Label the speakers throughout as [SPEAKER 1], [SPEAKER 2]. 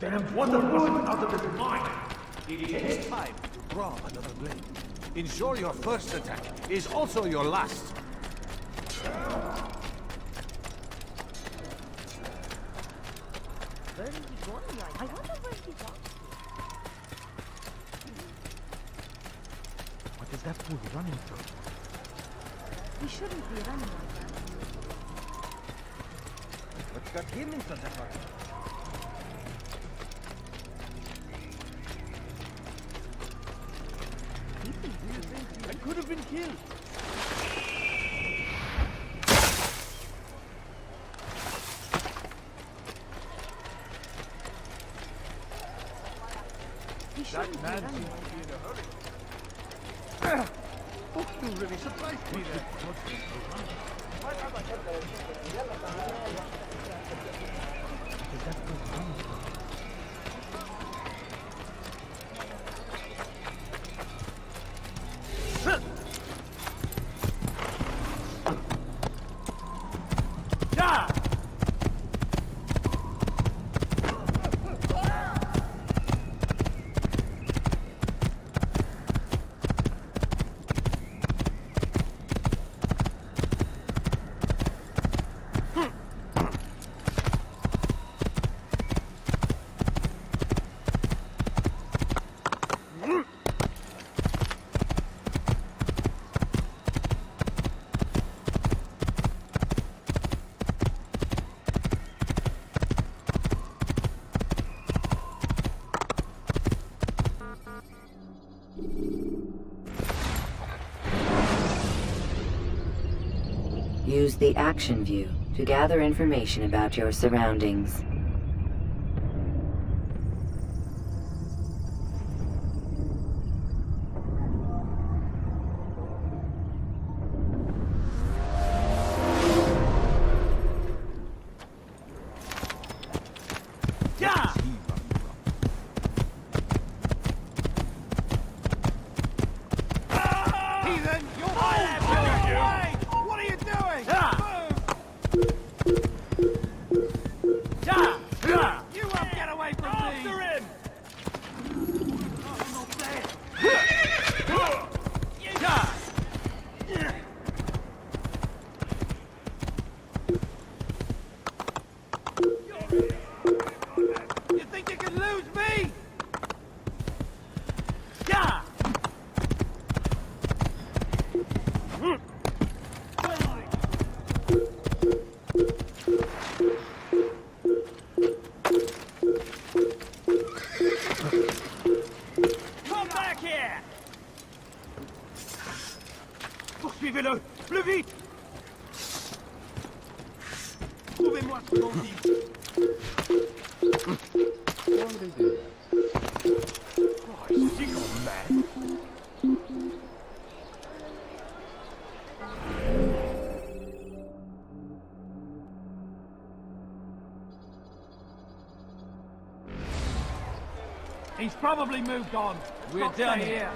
[SPEAKER 1] Damn water wasn't out of his mind!
[SPEAKER 2] It takes time to draw another blade. Ensure your first attack is also your last.
[SPEAKER 3] Where is he going? I wonder where he goes.
[SPEAKER 1] What is that fool running from?
[SPEAKER 3] He shouldn't be running like that.
[SPEAKER 1] What's got him in such a hurry? I could have been killed.
[SPEAKER 3] He shouldn't be
[SPEAKER 1] man
[SPEAKER 3] running
[SPEAKER 1] seems
[SPEAKER 3] like
[SPEAKER 1] to be
[SPEAKER 3] that.
[SPEAKER 1] in a hurry. Oh, you really surprised me there. Is that fool running from?
[SPEAKER 4] Use the action view to gather information about your surroundings.
[SPEAKER 1] Poursuivez-le! Plus vite! Trouvez-moi ce bandit! Oh, is he gone mad? He's probably moved on. We're done here.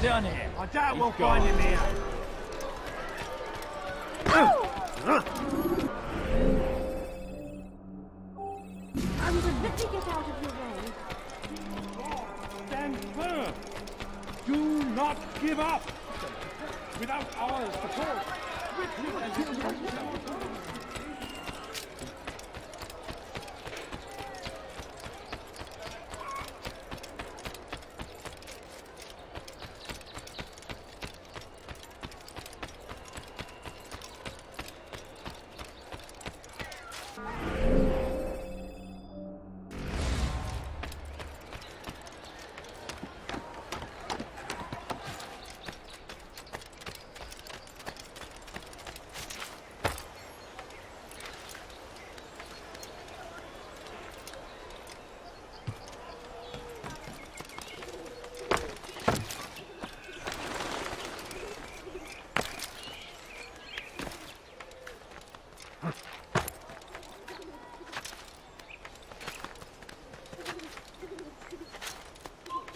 [SPEAKER 1] Done here. I doubt we'll find him here.
[SPEAKER 3] I'm let me get out of your way.
[SPEAKER 1] Stand firm. Do not give up. Without our support,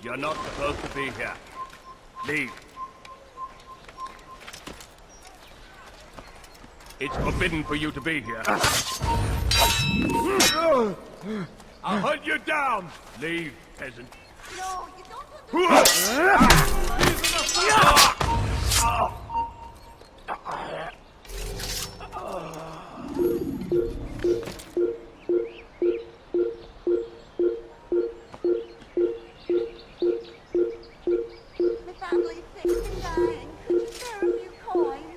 [SPEAKER 5] You're not supposed to be here.
[SPEAKER 1] Leave. It's forbidden for you to be here. I'll hunt you down! Leave, peasant.
[SPEAKER 3] No, you don't understand. The family's sick and dying. Could you spare a few coins?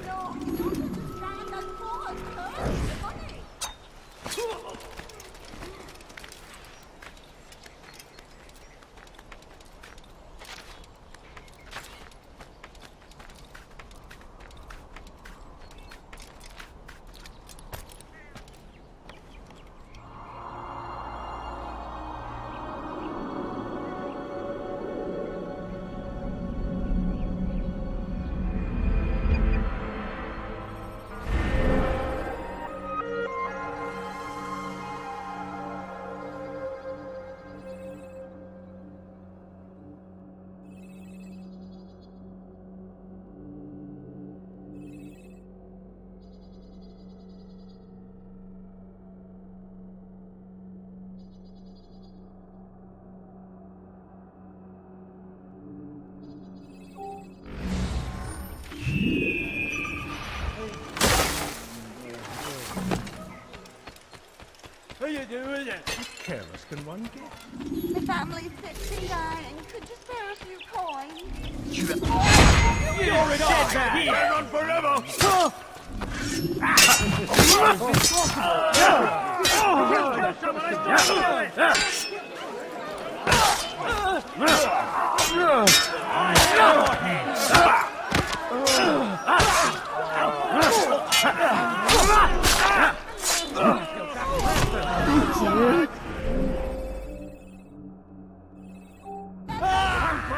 [SPEAKER 3] No, you don't understand. I'm poor, sir. The money.
[SPEAKER 1] What are you doing it? How careless can one get?
[SPEAKER 3] The family's sick and dying. Could you spare a few coins?
[SPEAKER 1] You're a dead man! Here on forever!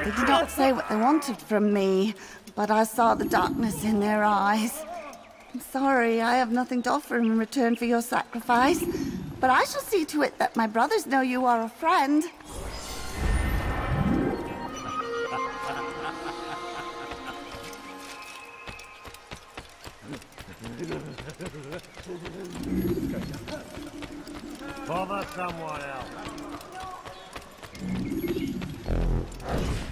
[SPEAKER 3] They did not say what they wanted from me, but I saw the darkness in their eyes. I'm sorry, I have nothing to offer in return for your sacrifice, but I shall see to it that my brothers know you are a friend.
[SPEAKER 1] Bother someone else.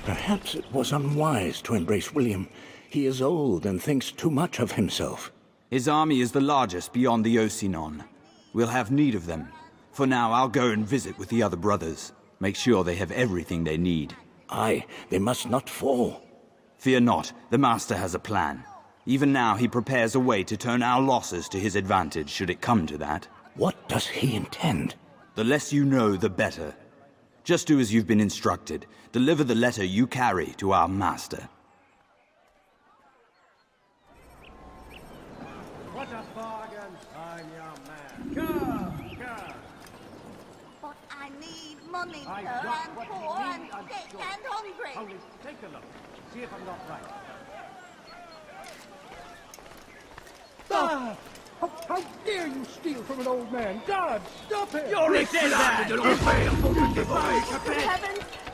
[SPEAKER 5] Perhaps it was unwise to embrace William. He is old and thinks too much of himself.
[SPEAKER 6] His army is the largest beyond the Ocinon. We'll have need of them. For now, I'll go and visit with the other brothers. Make sure they have everything they need.
[SPEAKER 5] Aye, they must not fall.
[SPEAKER 6] Fear not, the Master has a plan. Even now, he prepares a way to turn our losses to his advantage, should it come to that.
[SPEAKER 5] What does he intend?
[SPEAKER 6] The less you know, the better. Just do as you've been instructed. Deliver the letter you carry to our Master.
[SPEAKER 1] What a bargain! I'm your man. Come, come.
[SPEAKER 3] But I need money,
[SPEAKER 1] I
[SPEAKER 3] sir.
[SPEAKER 1] got
[SPEAKER 3] I'm
[SPEAKER 1] what you
[SPEAKER 3] poor and
[SPEAKER 1] need, I'm
[SPEAKER 3] sick
[SPEAKER 1] sure.
[SPEAKER 3] and hungry.
[SPEAKER 1] Only take a look. See if I'm not right. Ah! How dare you steal from an old man? God, stop it! You're a dead man!
[SPEAKER 3] Heavens,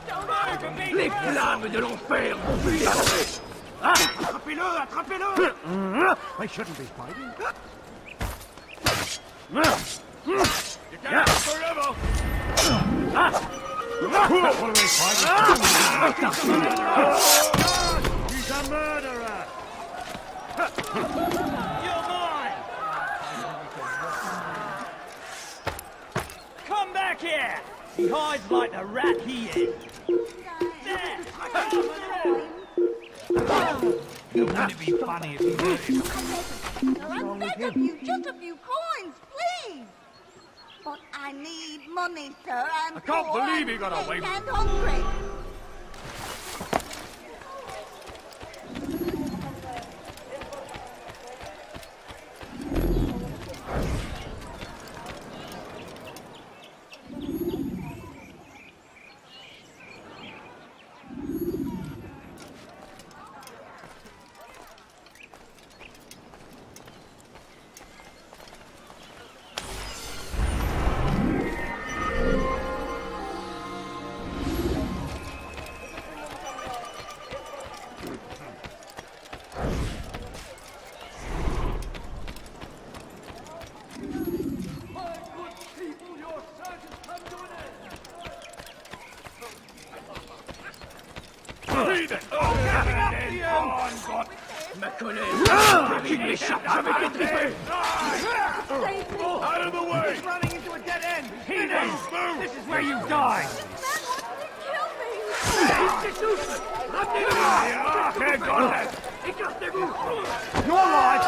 [SPEAKER 3] don't hurt me!
[SPEAKER 1] Les flammes de l'enfer vont brûler après! Attrapez-le! Attrapez-le! I shouldn't be fighting. You can't forever! What are we fighting? He's a murderer! You're mine! Come back here! He hides like the rat he is. There! Wouldn't it be funny if you hurt him?
[SPEAKER 3] I'm begging of you, just a few coins, please. But I need money, sir. I'm
[SPEAKER 1] I can't
[SPEAKER 3] poor
[SPEAKER 1] believe
[SPEAKER 3] and
[SPEAKER 1] he got away
[SPEAKER 3] sick
[SPEAKER 1] with it.
[SPEAKER 3] and hungry.
[SPEAKER 1] Ma colère. Qui m'échappe, je vais t'étriper.
[SPEAKER 2] Out of the way!
[SPEAKER 1] He's running into a dead end. Finish. This is where you die. Il s'essouffle. Ramenez-le. Quel golem. Écartez-vous. Your life.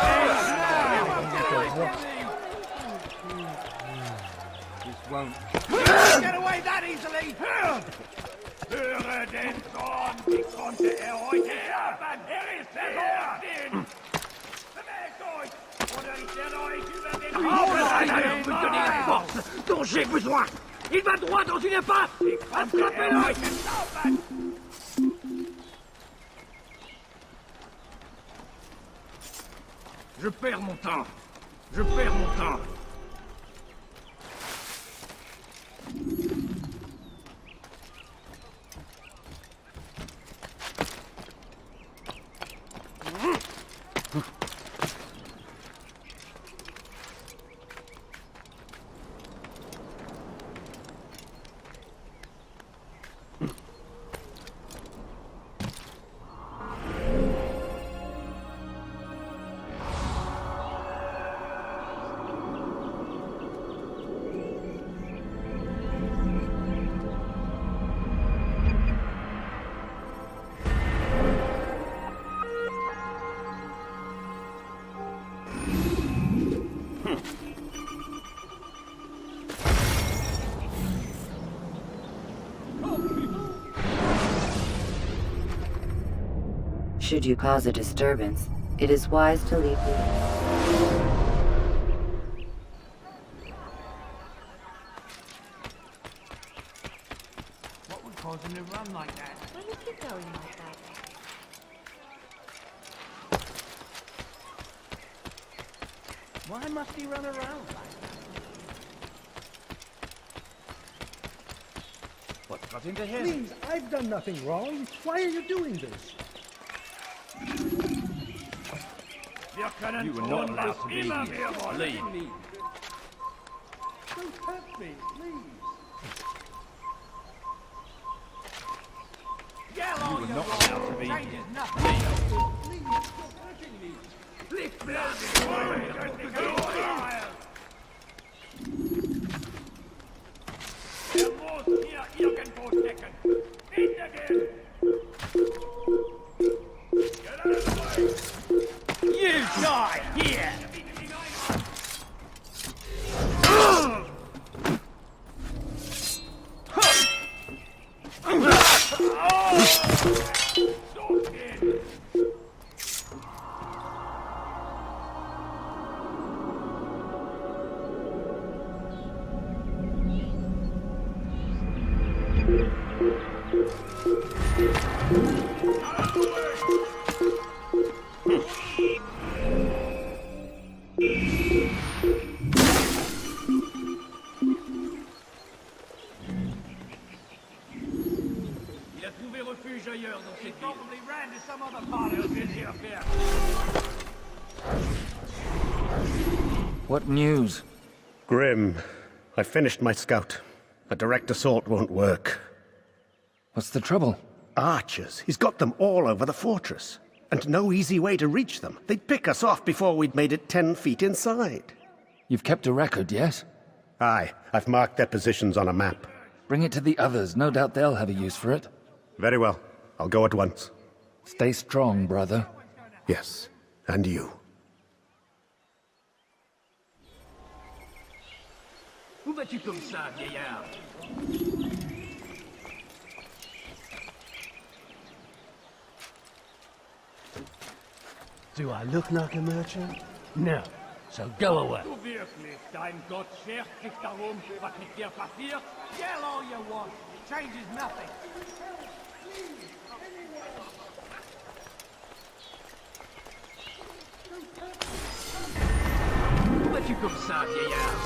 [SPEAKER 1] This won't get away that easily. Höre den Zorn, wie konnte heute erben? Ist verloren! Bewegt euch, oder ich werde euch über den Haufen me donner la force dont j'ai besoin. Il va droit dans une impasse. Attrapez-le! Je perds mon temps. Je perds mon temps.
[SPEAKER 4] Should you cause a disturbance, it is wise to leave the...
[SPEAKER 1] What would cause him to run like that?
[SPEAKER 7] Where did you go like that?
[SPEAKER 1] Why must he run around like that? What got into him?
[SPEAKER 8] Please, I've done nothing wrong. Why are you doing this?
[SPEAKER 1] You were not allowed to be here. Leave.
[SPEAKER 8] Don't hurt me, please.
[SPEAKER 1] You were not allowed to be here.
[SPEAKER 8] Please, stop hurting me.
[SPEAKER 1] You die here! Il a trouvé refuge ailleurs dans cette ville. Probably ran to some other part of the affair.
[SPEAKER 9] What news?
[SPEAKER 8] Grim, I finished my scout. A direct assault won't work.
[SPEAKER 9] What's the trouble?
[SPEAKER 8] Archers. He's got them all over the fortress. And no easy way to reach them. They'd pick us off before we'd made it 10 feet inside.
[SPEAKER 9] You've kept a record, yes?
[SPEAKER 8] Aye, I've marked their positions on a map.
[SPEAKER 9] Bring it to the others. No doubt they'll have a use for it.
[SPEAKER 8] Very well. I'll go at once.
[SPEAKER 9] Stay strong, brother.
[SPEAKER 8] Yes, and you.
[SPEAKER 1] Où vas-tu comme ça, vieillard?
[SPEAKER 8] Do I look like a merchant?
[SPEAKER 1] No. So go away. Du wirklich, dein Gott schert sich darum, was mit dir passiert? Yell all you want. It changes nothing. Où vas-tu comme ça, vieillard?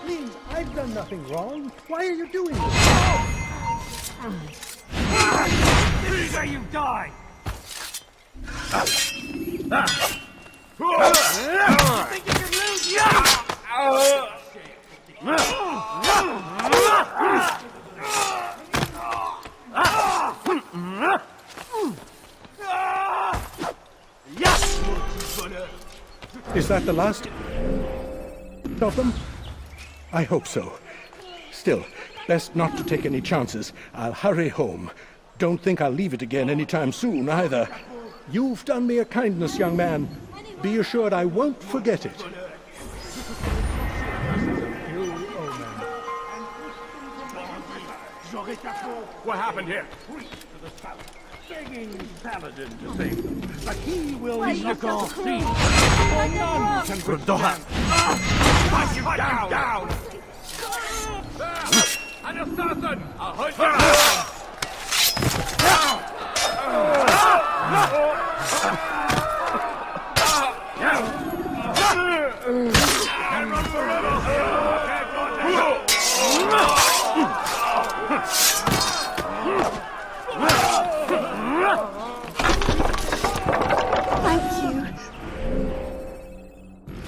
[SPEAKER 8] Please, I've done nothing wrong. Why are you doing this?
[SPEAKER 1] This is where you die! You think you can lose?
[SPEAKER 5] Is that the last of them? I hope so. Still, best not to take any chances. I'll hurry home. Don't think I'll leave it again anytime soon, either. You've done me a kindness, young man. Be assured I won't forget it.
[SPEAKER 1] What happened here? Begging Paladin to save them, but he will look all see. None can withstand. Fight you down! An assassin! I'll hunt you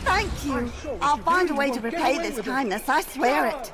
[SPEAKER 3] Thank you. I'll find a way to repay this kindness, I swear it.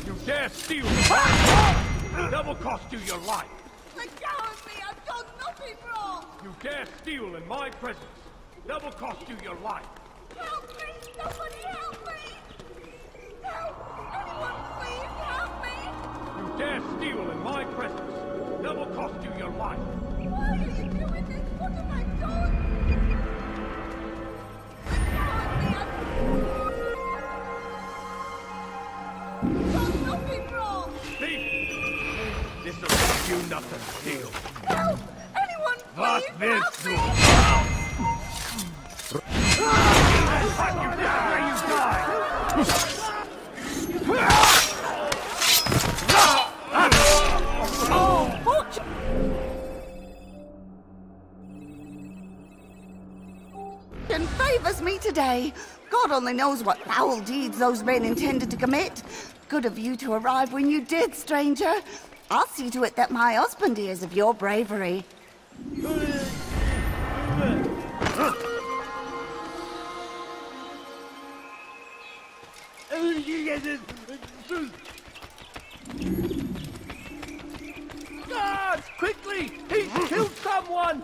[SPEAKER 1] You dare steal! That will cost you your life!
[SPEAKER 3] Let go of me! I've done nothing wrong!
[SPEAKER 1] You dare steal in my presence! That will cost you your life!
[SPEAKER 3] Help me! Somebody help me! Help! Anyone please help me!
[SPEAKER 1] You dare steal in my presence! That will cost you your life!
[SPEAKER 3] Why are you doing this? What have I done? Let go of me! I've done nothing wrong!
[SPEAKER 1] Thief! This'll cost you nothing, steal!
[SPEAKER 3] Help! Anyone
[SPEAKER 1] Was
[SPEAKER 3] please
[SPEAKER 1] willst
[SPEAKER 3] help
[SPEAKER 1] du?
[SPEAKER 3] me!
[SPEAKER 1] Cut you down where you die!
[SPEAKER 3] And favors me today. God only knows what foul deeds those men intended to commit. Good of you to arrive when you did, stranger. I'll see to it that my husband hears of your bravery.
[SPEAKER 1] God! Quickly! He's killed someone!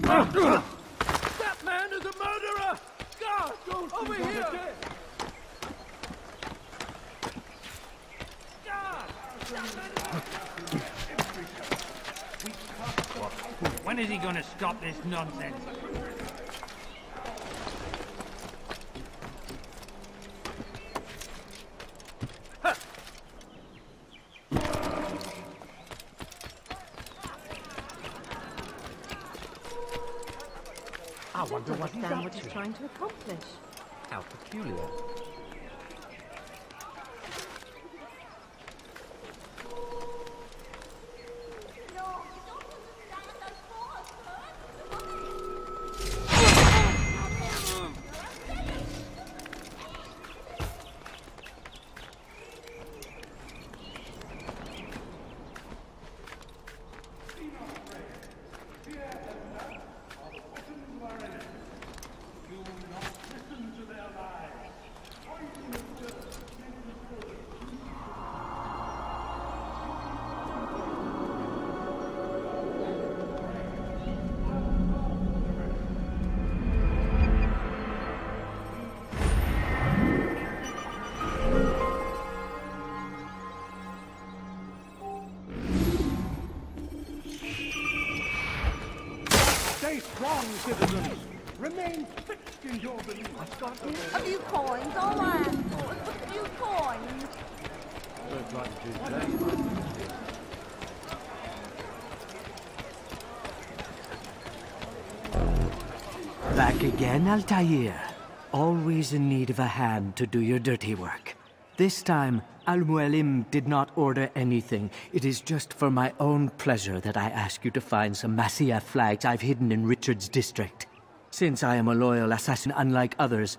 [SPEAKER 1] That man is a murderer! God! Over here! God! When is he gonna stop this nonsense?
[SPEAKER 7] I wonder what he's trying to accomplish.
[SPEAKER 2] How peculiar.
[SPEAKER 1] Stay strong, citizens! Remain fixed in your belief!
[SPEAKER 3] A few coins, all I ask for is a few coins.
[SPEAKER 10] Back again, Altair. Always in need of a hand to do your dirty work.
[SPEAKER 7] This time, Al-Mualim did not order anything. It is just for my own pleasure that I ask you to find some Masyaf flags I've hidden in Richard's district. Since I am a loyal assassin unlike others,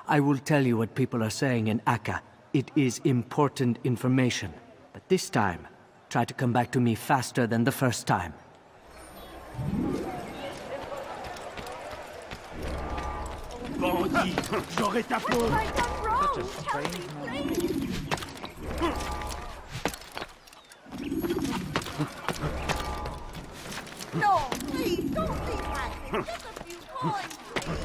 [SPEAKER 7] I will tell you what people are saying in Akka. It is important information. But this time, try to come back to me faster than the first time.
[SPEAKER 1] Bandit, j'aurai ta peau.
[SPEAKER 3] Such a strange man. No, please, don't leave like this. Just a few coins, please.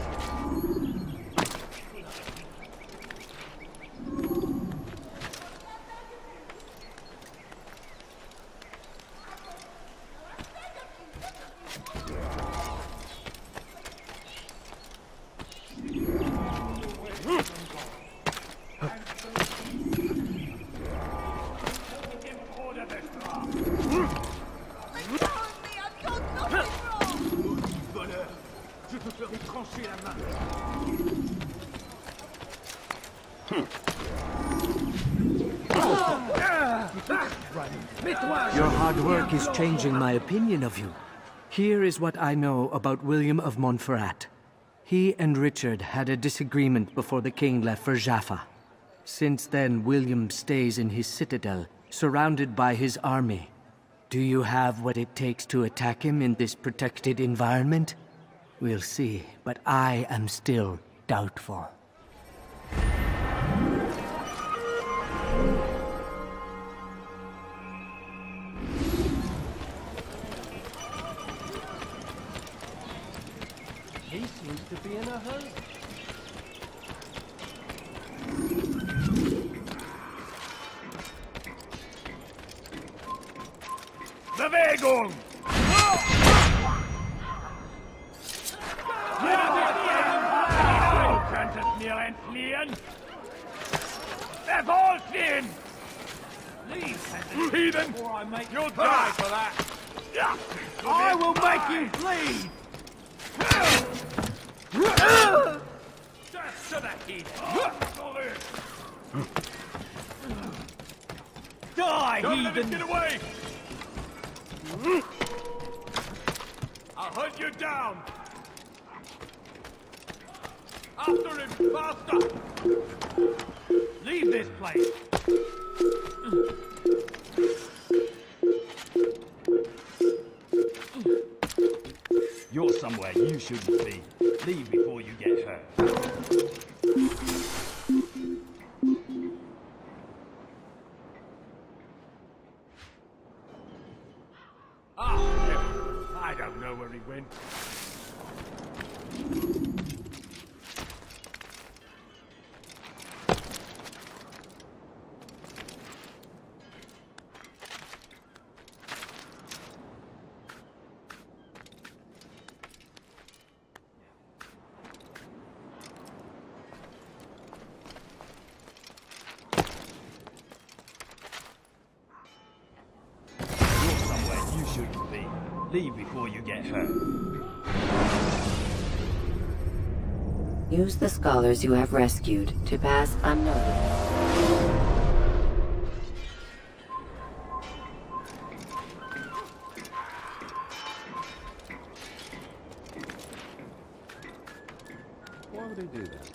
[SPEAKER 7] Your hard work is changing my opinion of you. Here is what I know about William of Monferrat. He and Richard had a disagreement before the king left for Jaffa. Since then, William stays in his citadel, surrounded by his army. Do you have what it takes to attack him in this protected environment? We'll see, but I am still doubtful.
[SPEAKER 2] He seems to be in a hurry.
[SPEAKER 1] Bewegung! Du könntest mir entfliehen! Verfolgt ihn! Heathen! You'll die for that! I will make you bleed! Death to the heathen! Die, heathen! Get away! I'll hunt you down! After him, faster! Leave this place! You're somewhere you shouldn't be. Leave before you get hurt. I don't know where he went. You're somewhere you shouldn't be. Leave before you get hurt.
[SPEAKER 4] Use the scholars you have rescued to pass unnoticed.
[SPEAKER 2] Why would he do that?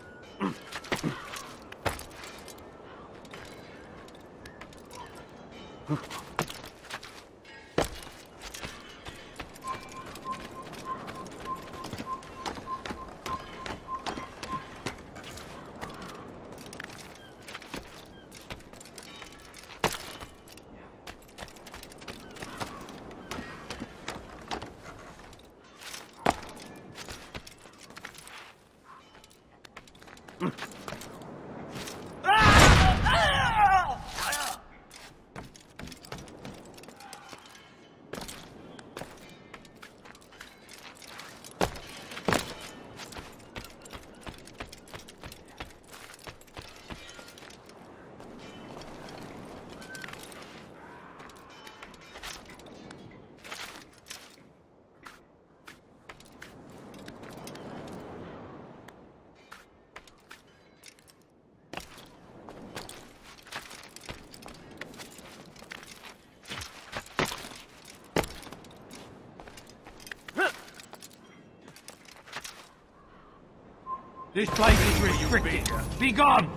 [SPEAKER 1] This place is restricted. Be gone!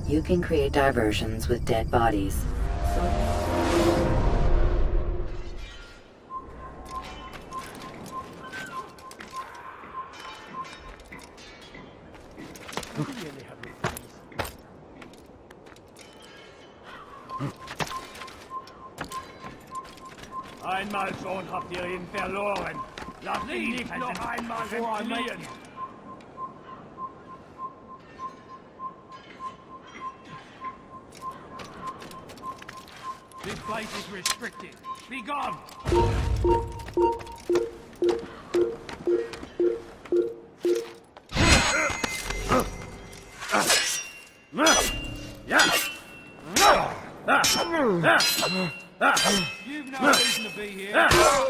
[SPEAKER 4] You can create diversions with dead bodies.
[SPEAKER 1] Einmal schon habt ihr ihn verloren. Lasst ihn nicht noch einmal entfliehen. This place is restricted. Be gone! You've no reason to be here.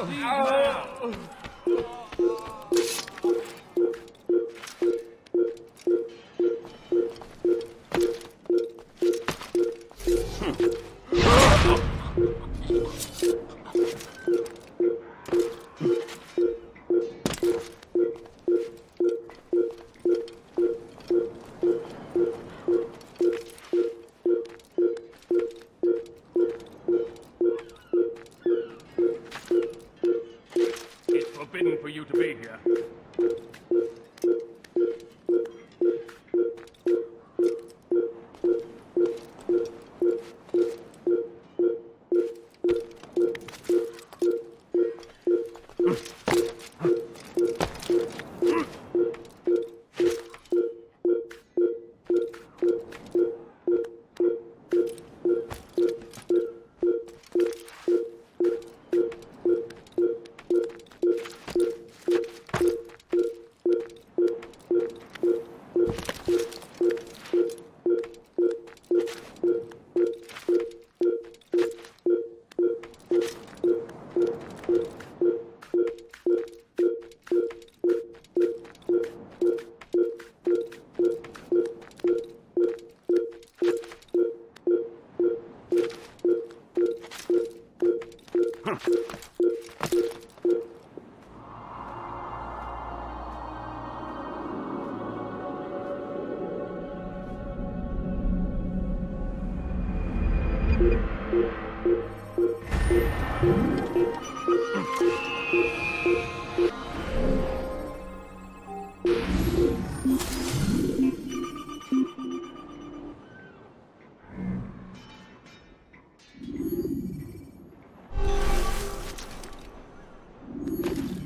[SPEAKER 1] Leave now. It's forbidden for you to be here.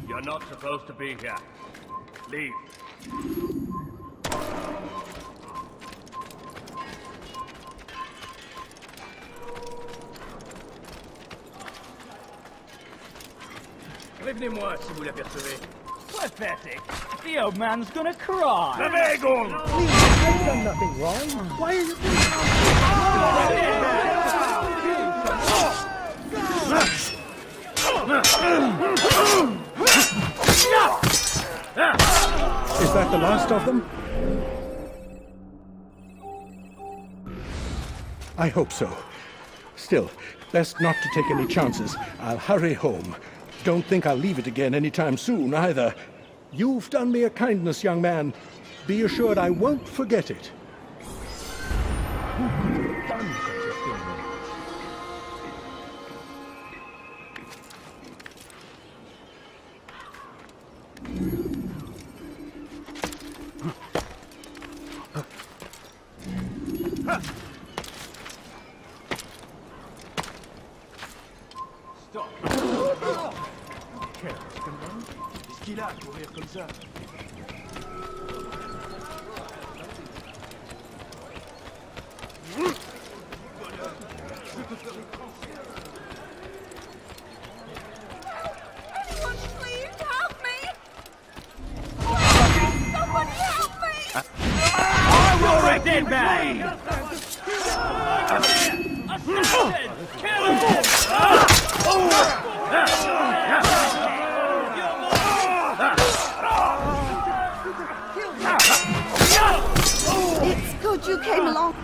[SPEAKER 1] You're not supposed to be here. Leave. Prévenez-moi si vous l'apercevez. Pathetic. The old man's gonna cry. Bewegung!
[SPEAKER 5] I've done nothing wrong. Why are you Is that the last of them? I hope so. Still, best not to take any chances. I'll hurry home. Don't think I'll leave it again anytime soon, either. You've done me a kindness, young man. Be assured I won't forget it.
[SPEAKER 1] Qu'est-ce qu'il a à courir comme ça?
[SPEAKER 3] Anyone, please help me! Somebody help me!
[SPEAKER 1] You're a dead man! Assassin! Kill him!
[SPEAKER 3] It's good you came along.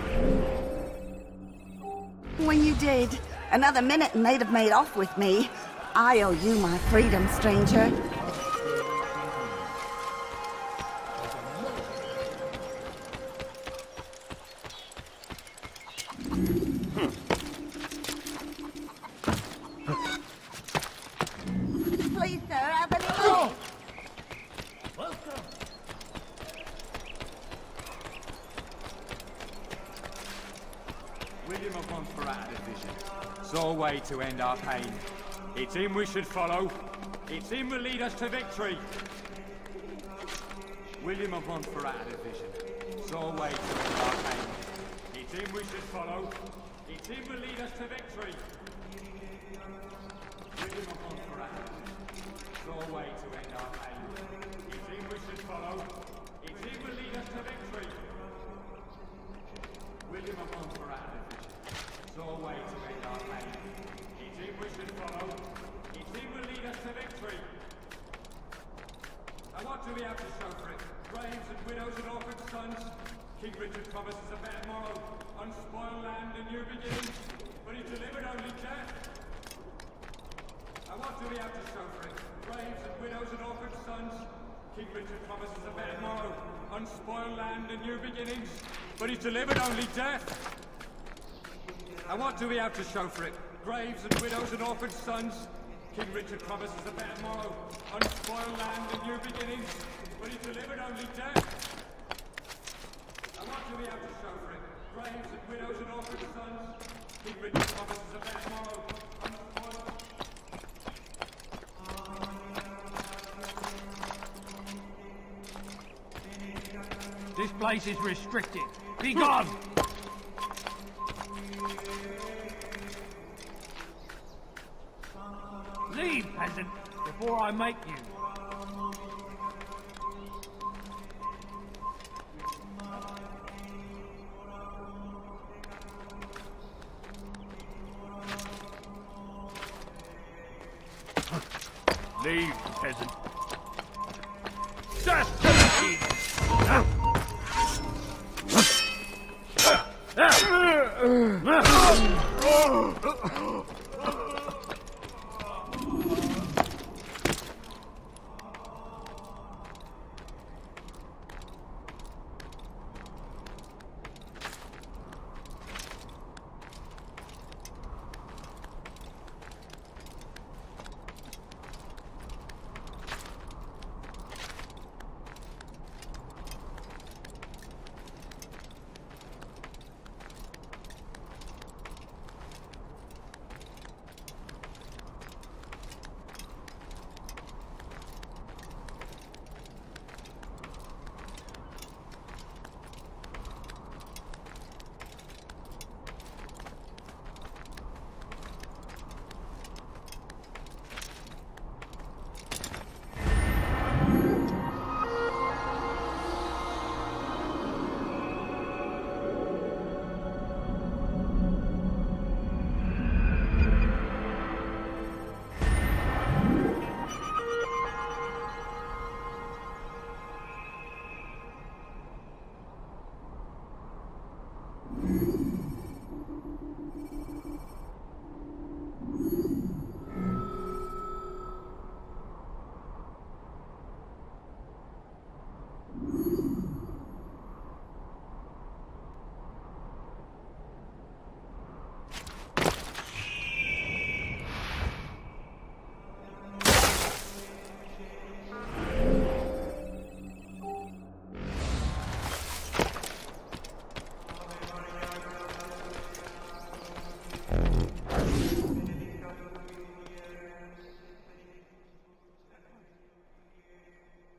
[SPEAKER 3] When you did, another minute and they'd have made off with me. I owe you my freedom, stranger. Please, sir, have any money?
[SPEAKER 1] William of Monfеррат had a vision. Saw a way to end our pain. It's him we should follow. It's him will lead us to victory. William of Monfеррат had a vision. Saw a way to end our pain. It's him we should follow. It's him will lead us to victory. William of Monfеррат had a vision. Saw a way to end our pain. It's him we should follow. It's him will lead us to victory. William of Monfеррат had a vision. Saw a way to end our pain. It's him we should follow. It's him will lead us to victory. And what do we have to show for it? Graves and widows and orphan sons. King Richard promises a better morrow, unspoiled land and new beginnings, but he delivered only death. And what do we have to show for it? Graves and widows and orphan sons. King Richard promises a better morrow, unspoiled land and new beginnings, but he's delivered only death. And what do we have to show for it? Graves and widows and orphan sons. King Richard promises a better morrow, unspoiled land and new beginnings, but he delivered only death. And what do we have to show for it? Graves and widows and orphan sons. King Richard promises a better morrow, unspoiled.
[SPEAKER 2] This place is restricted. Be gone! Leave, peasant, before I make you. Leave, peasant. Just to the king!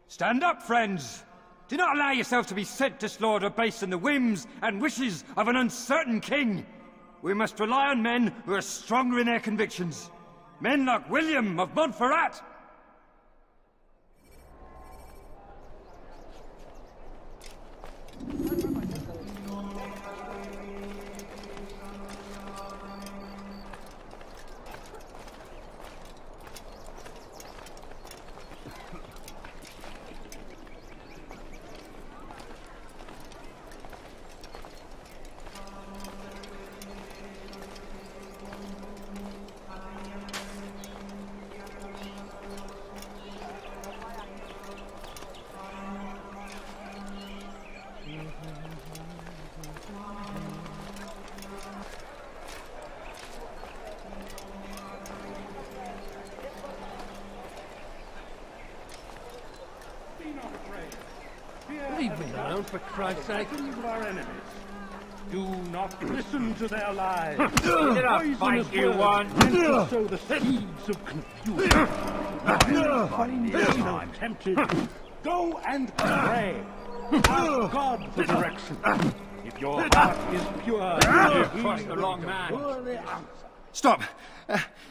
[SPEAKER 1] Stand up, friends! Do not allow yourselves to be sent to slaughter based on the whims and wishes of an uncertain king. We must rely on men who are stronger in their convictions. Men like William of Monfеррат. Leave me alone, for Christ's sake. Of our enemies. Do not listen to their lies. Poisonous words meant to sow the seeds of confusion. Find yourself tempted. Go and pray. Ask God for direction. If your heart is pure, he's the wrong man.
[SPEAKER 6] Stop!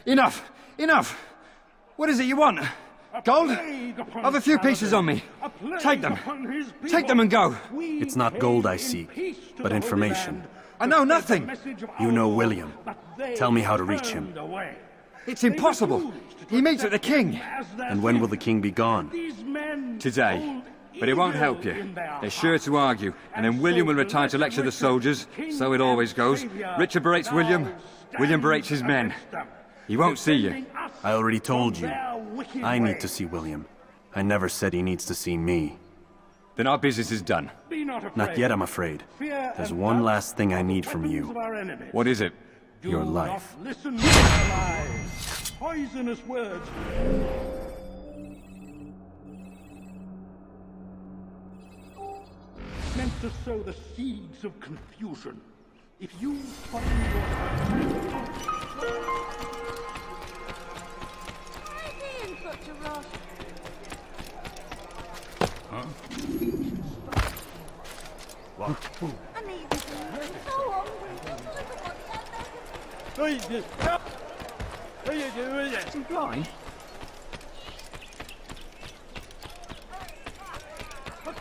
[SPEAKER 6] Enough! Enough! What is it you want? Gold? I've a few pieces on me. Take them. Take them and go.
[SPEAKER 10] It's not gold I seek, but information.
[SPEAKER 6] I know nothing.
[SPEAKER 10] You know William. Tell me how to reach him.
[SPEAKER 6] It's impossible. He meets with the king.
[SPEAKER 10] And when will the king be gone?
[SPEAKER 6] Today. But it won't help you. They're sure to argue, and then William will retire to lecture the soldiers. So it always goes. Richard berates William. William berates his men. He won't see you.
[SPEAKER 10] I already told you. I need to see William. I never said he needs to see me.
[SPEAKER 6] Then our business is done.
[SPEAKER 10] Not yet, I'm afraid. There's one last thing I need from you.
[SPEAKER 6] What is it?
[SPEAKER 10] Your life.
[SPEAKER 1] Listen to their lies. Poisonous words. Meant to sow the seeds of confusion. If you find your...
[SPEAKER 3] in such a rush?
[SPEAKER 1] Huh? What?
[SPEAKER 3] I need to eat. I'm so hungry.
[SPEAKER 1] What are you doing? Is he blind?
[SPEAKER 3] But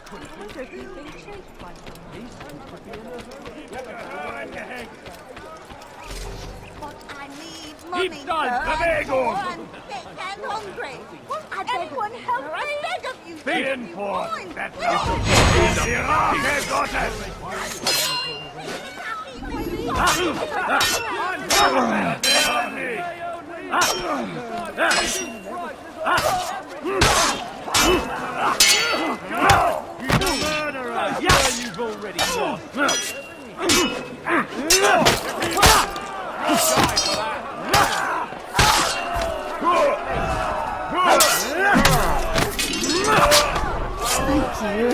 [SPEAKER 3] I need money,
[SPEAKER 1] Keep
[SPEAKER 3] sir.
[SPEAKER 1] done,
[SPEAKER 3] I'm
[SPEAKER 1] Babego.
[SPEAKER 3] poor and sick and hungry. Will anyone help me? I beg of you.
[SPEAKER 1] Stehen
[SPEAKER 3] you
[SPEAKER 1] vor!
[SPEAKER 3] mind.
[SPEAKER 1] That's die Rache Gottes!
[SPEAKER 2] You've already lost.
[SPEAKER 3] Thank you.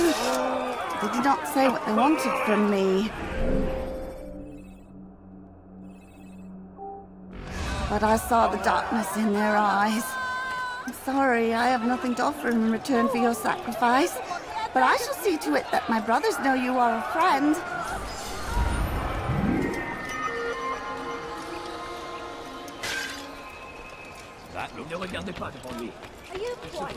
[SPEAKER 3] They did not say what they wanted from me. But I saw the darkness in their eyes. I'm sorry, I have nothing to offer in return for your sacrifice. But I shall see to it that my brothers know you are a friend.
[SPEAKER 1] Ne regardez pas devant lui.
[SPEAKER 3] Are you quite...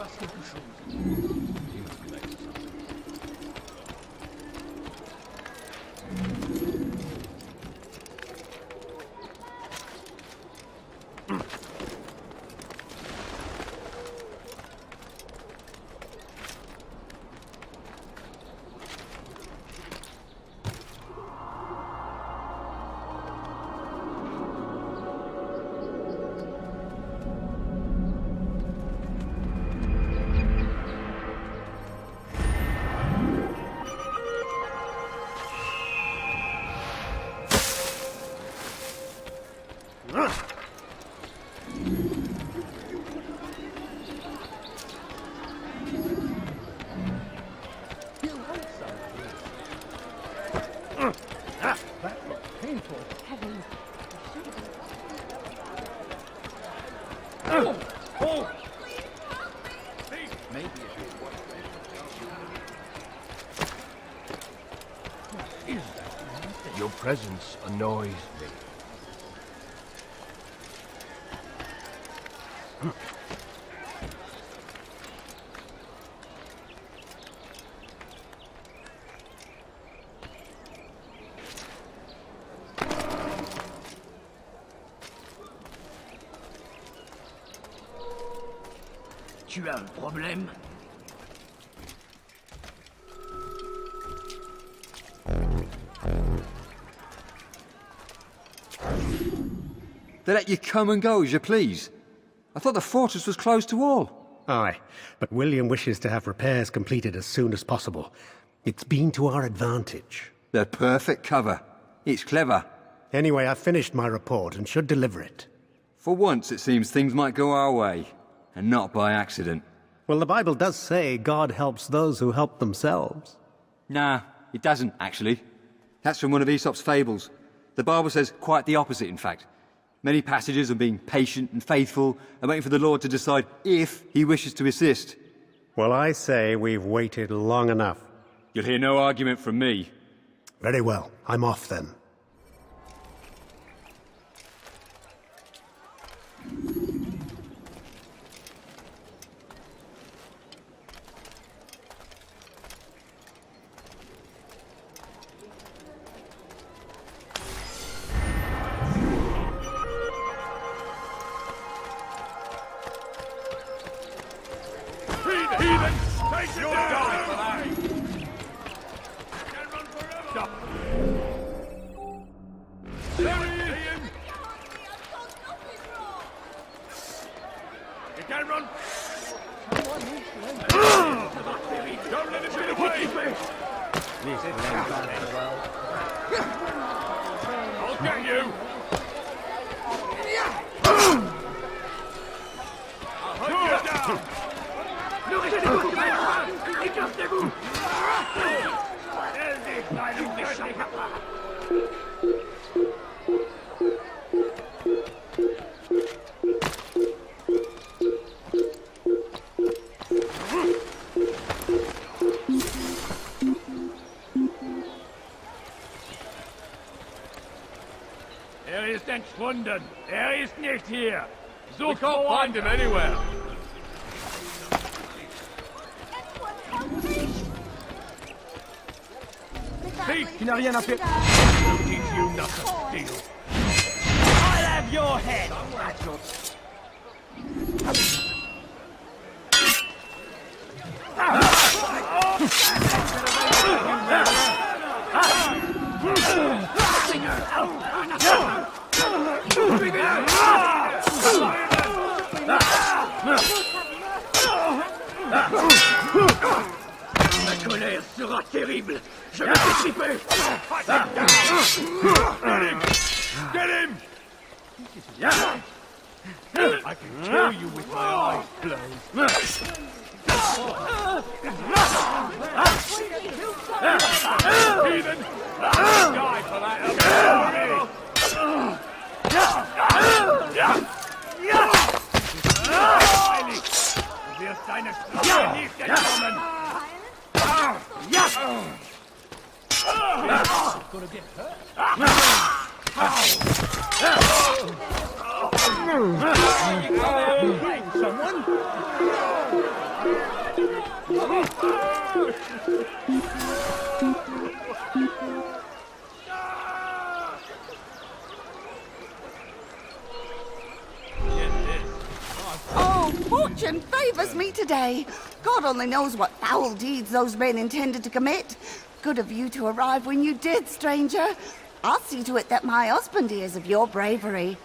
[SPEAKER 2] Your presence annoys me.
[SPEAKER 1] Tu as un problème?
[SPEAKER 6] They let you come and go as you please. I thought the fortress was closed to all.
[SPEAKER 8] Aye, but William wishes to have repairs completed as soon as possible. It's been to our advantage.
[SPEAKER 6] The perfect cover. It's clever.
[SPEAKER 8] Anyway, I've finished my report and should deliver it.
[SPEAKER 6] For once, it seems things might go our way, and not by accident.
[SPEAKER 8] Well, the Bible does say God helps those who help themselves.
[SPEAKER 6] Nah, it doesn't, actually. That's from one of Aesop's fables. The Bible says quite the opposite, in fact. Many passages on being patient and faithful and waiting for the Lord to decide if he wishes to assist.
[SPEAKER 8] Well, I say we've waited long enough.
[SPEAKER 6] You'll hear no argument from me.
[SPEAKER 8] Very well. I'm off then.
[SPEAKER 1] Heathen! Take your die for that! Can't run forever! Stop! There he is! You can't run! Don't let him get away! I'll get you! I'll hunt you down! ist entschwunden. Ist nicht hier. We can't find him anywhere.
[SPEAKER 2] Il n'a rien à faire.
[SPEAKER 1] Teach you not to steal.
[SPEAKER 2] I'll have your head.
[SPEAKER 1] Ma colère sera terrible. Je vais t'étriper. Get him! I can kill you with my eyes closed. Heathen! Die for that! Du wirst deine Strafe nicht entkommen! Gonna get hurt? Someone?
[SPEAKER 3] Oh, fortune favors me today. God only knows what foul deeds those men intended to commit. Good of you to arrive when you did, stranger. I'll see to it that my husband hears of your bravery.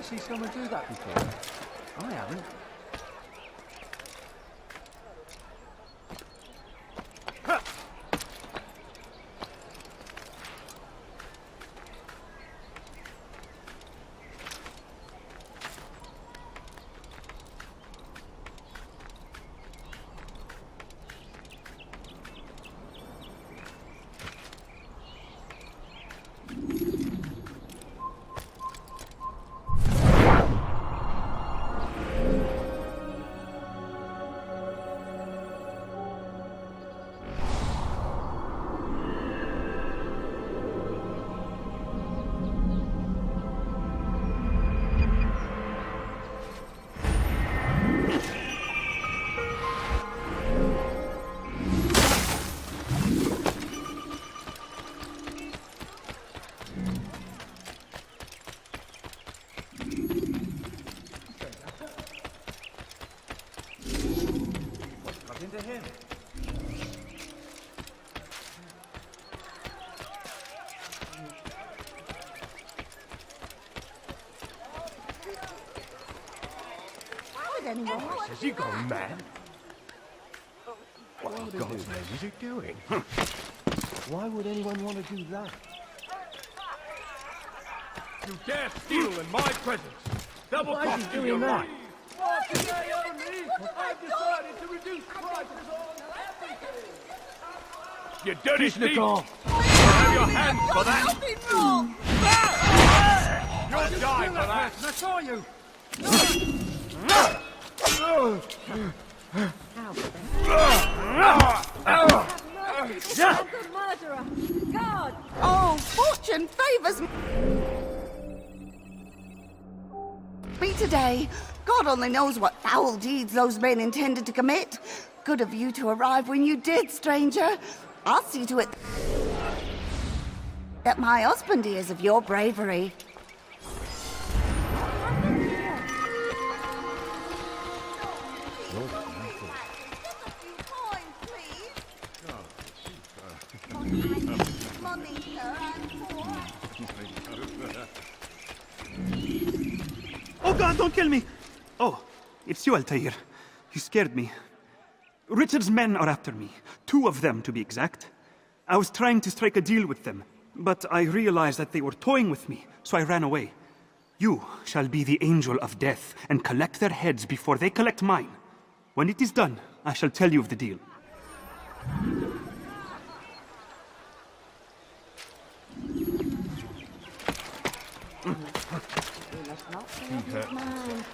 [SPEAKER 2] See someone do that before? I haven't. Into him.
[SPEAKER 3] How would anyone
[SPEAKER 1] Has he gone mad? What in God's name is he doing? Why would anyone want to do that? You dare steal in my presence! Double cost you your life! For today only, I've decided to reduce prices on everything! You dirty thief! You'll have your hands for that!
[SPEAKER 3] Nothing wrong!
[SPEAKER 1] You'll die for that!
[SPEAKER 2] I saw you!
[SPEAKER 3] Oh, fortune favors me today. God only knows what foul deeds those men intended to commit. Good of you to arrive when you did, stranger. I'll see to it that my husband hears of your bravery.
[SPEAKER 11] Oh God, don't kill me! Oh, it's you, Altair. You scared me. Richard's men are after me. 2 of them, to be exact. I was trying to strike a deal with them, but I realized that they were toying with me, so I ran away. You shall be the angel of death and collect their heads before they collect mine. When it is done, I shall tell you of the deal.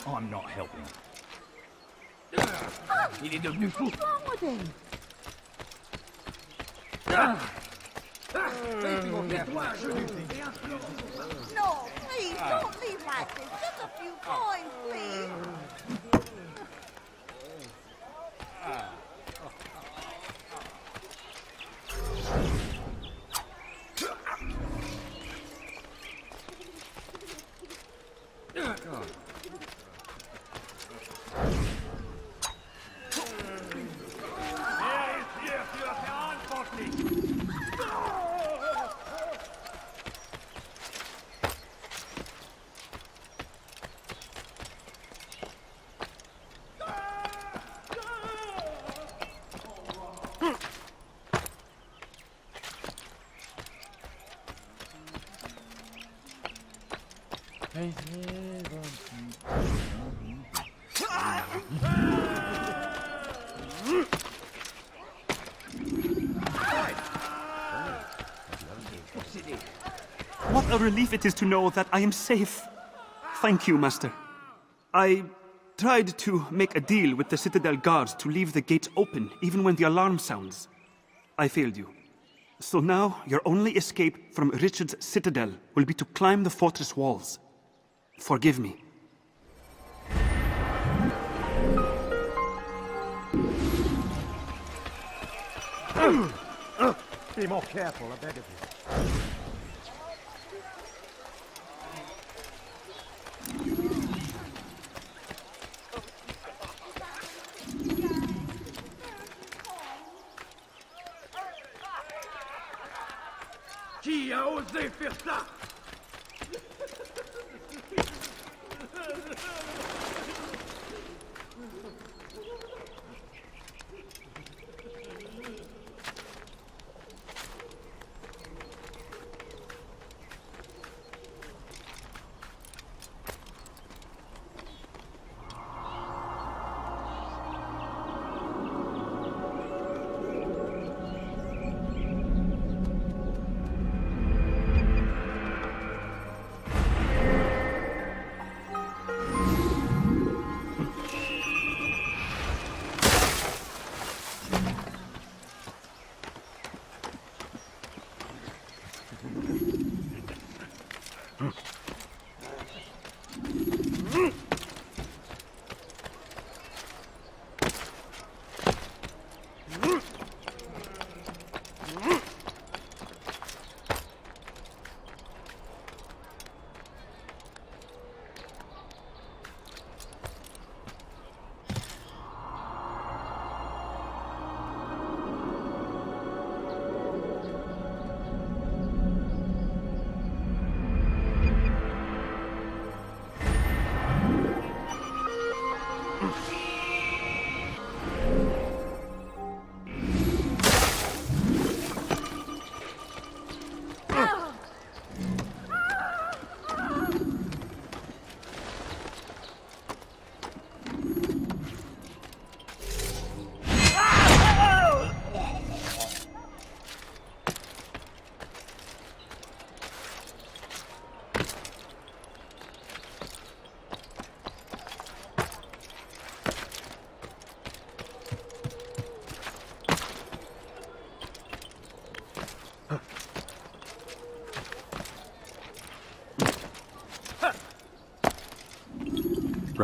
[SPEAKER 1] I'm not helping.
[SPEAKER 3] What's wrong with him? No, please, don't leave like this. Just a few coins, please.
[SPEAKER 11] What a relief it is to know that I am safe. Thank you, Master. I tried to make a deal with the Citadel guards to leave the gates open even when the alarm sounds. I failed you. So now your only escape from Richard's Citadel will be to climb the fortress walls. Forgive me.
[SPEAKER 1] Be more careful, I beg of you. Qui a osé faire ça?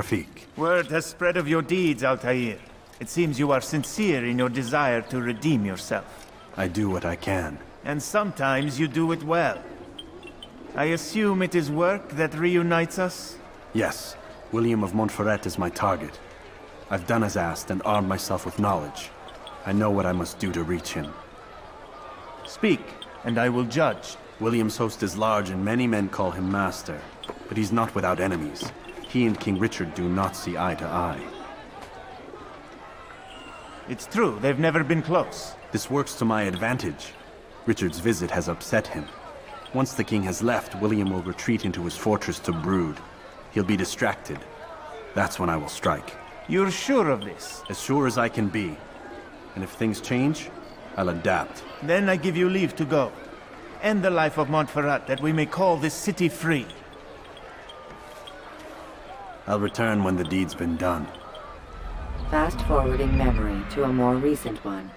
[SPEAKER 10] Rafik.
[SPEAKER 12] Word has spread of your deeds, Altair. It seems you are sincere in your desire to redeem yourself.
[SPEAKER 10] I do what I can.
[SPEAKER 12] And sometimes you do it well. I assume it is work that reunites us?
[SPEAKER 10] Yes, William of Montferrat is my target. I've done as asked and armed myself with knowledge. I know what I must do to reach him.
[SPEAKER 12] Speak, and I will judge.
[SPEAKER 10] William's host is large and many men call him master. But he's not without enemies. He and King Richard do not see eye to eye.
[SPEAKER 12] It's true, they've never been close.
[SPEAKER 10] This works to my advantage. Richard's visit has upset him. Once the king has left, William will retreat into his fortress to brood. He'll be distracted. That's when I will strike.
[SPEAKER 12] You're sure of this?
[SPEAKER 10] As sure as I can be. And if things change, I'll adapt.
[SPEAKER 12] Then I give you leave to go. End the life of Montferrat, that we may call this city free.
[SPEAKER 10] I'll return when the deed's been done.
[SPEAKER 4] Fast-forwarding memory to a more recent one.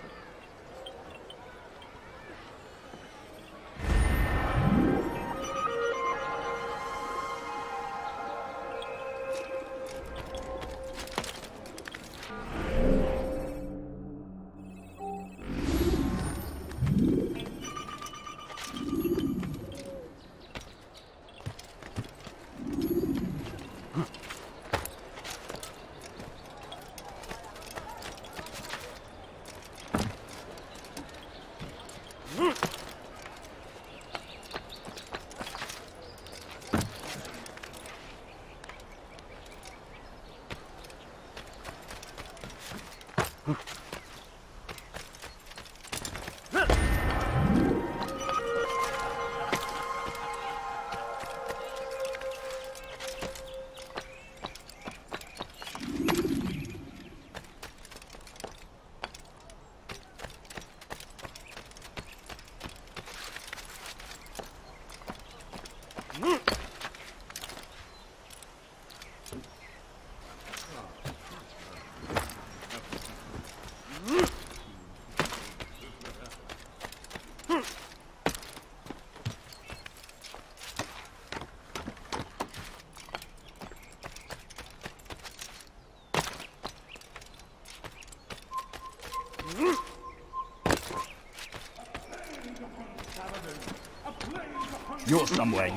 [SPEAKER 1] You're somewhere, you...